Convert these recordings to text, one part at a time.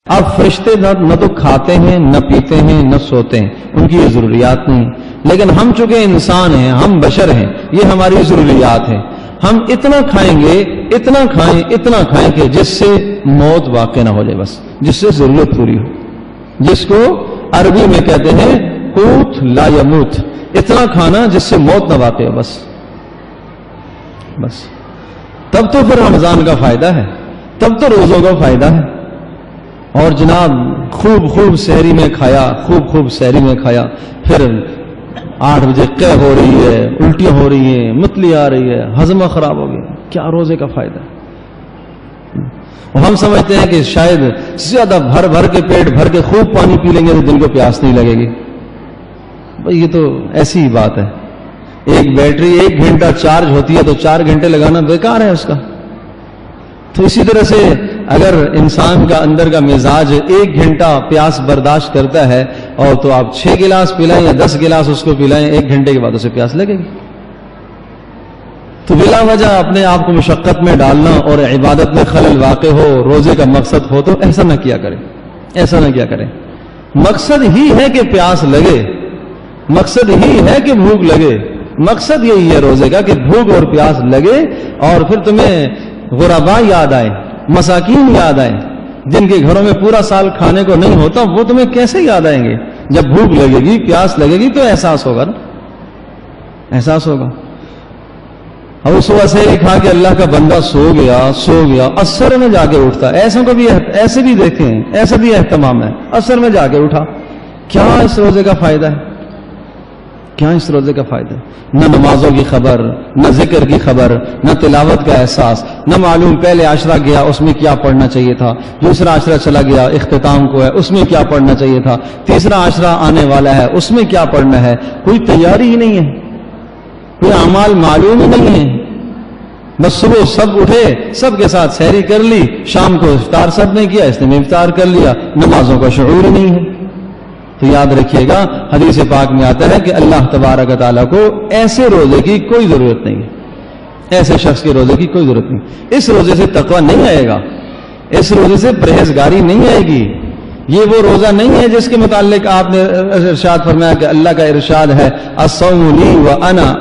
اب فرشتے نہ تو کھاتے ہیں، نہ پیتے ہیں، نہ سوتے ہیں، ان کی یہ ضروریات نہیں، لیکن ہم چونکہ انسان ہیں، ہم بشر ہیں، یہ ہماری ضروریات ہیں۔ ہم اتنا کھائیں گے، اتنا کھائیں کہ جس سے موت واقع نہ ہو جائے، بس جس سے ضرورت پوری ہو، جس کو عربی میں کہتے ہیں قوت لا یموت، اتنا کھانا جس سے موت نہ واقع ہو، بس تب تو پھر رمضان کا فائدہ ہے، تب تو روزوں کا فائدہ ہے۔ اور جناب خوب سحری میں کھایا، خوب سحری میں کھایا، پھر 8 بجے قے ہو رہی ہے، الٹیاں ہو رہی ہیں، متلی آ رہی ہے، ہضمہ خراب ہو گیا، کیا روزے کا فائدہ ہے؟ ہم سمجھتے ہیں کہ شاید زیادہ بھر کے پیٹ بھر کے خوب پانی پی لیں گے تو دل کو پیاس نہیں لگے گی۔ بھئی یہ تو ایسی ہی بات ہے، ایک بیٹری 1 گھنٹہ چارج ہوتی ہے تو 4 گھنٹے لگانا بیکار ہے اس کا۔ تو اسی طرح سے اگر انسان کا اندر کا مزاج 1 گھنٹہ پیاس برداشت کرتا ہے اور تو آپ 6 گلاس پلائیں یا 10 گلاس اس کو پلائیں، 1 گھنٹے کے بعد اسے پیاس لگے گی۔ تو بلا وجہ اپنے آپ کو مشقت میں ڈالنا اور عبادت میں خلل واقع ہو، روزے کا مقصد ہو تو ایسا نہ کیا کریں۔ مقصد ہی ہے کہ پیاس لگے، مقصد ہی ہے کہ بھوک لگے، مقصد یہی ہے روزے کا کہ بھوک اور پیاس لگے، اور پھر تمہیں غربا یاد آئے، مساکین یاد آئے، جن کے گھروں میں پورا سال کھانے کو نہیں ہوتا، وہ تمہیں کیسے یاد آئیں گے؟ جب بھوک لگے گی، پیاس لگے گی تو احساس ہوگا نا، احساس ہوگا۔ اب صبح سحری کھا کے اللہ کا بندہ سو گیا، عصر میں جا کے اٹھتا، ایسے بھی دیکھیں، ایسا بھی اہتمام ہے، عصر میں جا کے اٹھا، کیا اس روزے کا فائدہ ہے؟ کیا اس روزے کا فائدہ؟ نہ نمازوں کی خبر، نہ ذکر کی خبر، نہ تلاوت کا احساس، نہ معلوم پہلے عشرہ گیا اس میں کیا پڑھنا چاہیے تھا، دوسرا عشرہ چلا گیا اختتام کو ہے اس میں کیا پڑھنا چاہیے تھا، تیسرا عشرہ آنے والا ہے اس میں کیا پڑھنا ہے، کوئی تیاری ہی نہیں ہے، کوئی اعمال معلوم ہی نہیں ہے۔ بس صبح سب اٹھے، سب کے ساتھ سحری کر لی، شام کو افطار سب نے کیا، اس نے بھی افطار کر لیا، نمازوں کا شعور نہیں ہے۔ تو یاد رکھیے گا، حدیث پاک میں آتا ہے کہ اللہ تبارک و تعالیٰ کو ایسے روزے کی کوئی ضرورت نہیں ہے، ایسے شخص کے روزے کی کوئی ضرورت نہیں۔ اس روزے سے تقویٰ نہیں آئے گا، اس روزے سے پرہیزگاری نہیں آئے گی۔ یہ وہ روزہ نہیں ہے جس کے متعلق آپ نے ارشاد فرمایا کہ اللہ کا ارشاد ہے الصوم لی وانا،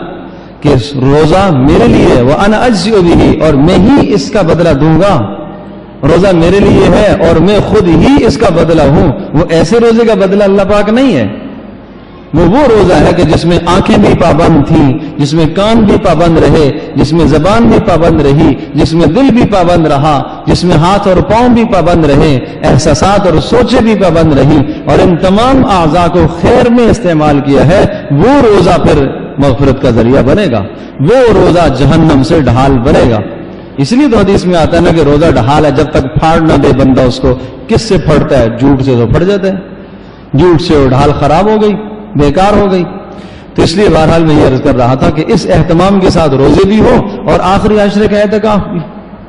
کہ روزہ میرے لیے ہے، وانا اجزئ بہ، اور میں ہی اس کا بدلہ دوں گا۔ روزہ میرے لیے ہے اور میں خود ہی اس کا بدلہ ہوں۔ وہ ایسے روزے کا بدلہ اللہ پاک نہیں ہے، وہ روزہ ہے کہ جس میں آنکھیں بھی پابند تھیں، جس میں کان بھی پابند رہے، جس میں زبان بھی پابند رہی، جس میں دل بھی پابند رہا، جس میں ہاتھ اور پاؤں بھی پابند رہے، احساسات اور سوچیں بھی پابند رہی، اور ان تمام اعضاء کو خیر میں استعمال کیا ہے۔ وہ روزہ پھر مغفرت کا ذریعہ بنے گا، وہ روزہ جہنم سے ڈھال بنے گا۔ اس لیے تو حدیث میں آتا ہے نا کہ روزہ ڈھال ہے، جب تک پھاڑ نہ دے بندہ اس کو۔ کس سے پھڑتا ہے؟ جھوٹ سے تو پھڑ جاتا ہے، جھوٹ سے وہ ڈھال خراب ہو گئی، بیکار ہو گئی۔ تو اس لیے بہرحال میں یہ عرض کر رہا تھا کہ اس اہتمام کے ساتھ روزے بھی ہو اور آخری عشرے کا اعتکاف بھی۔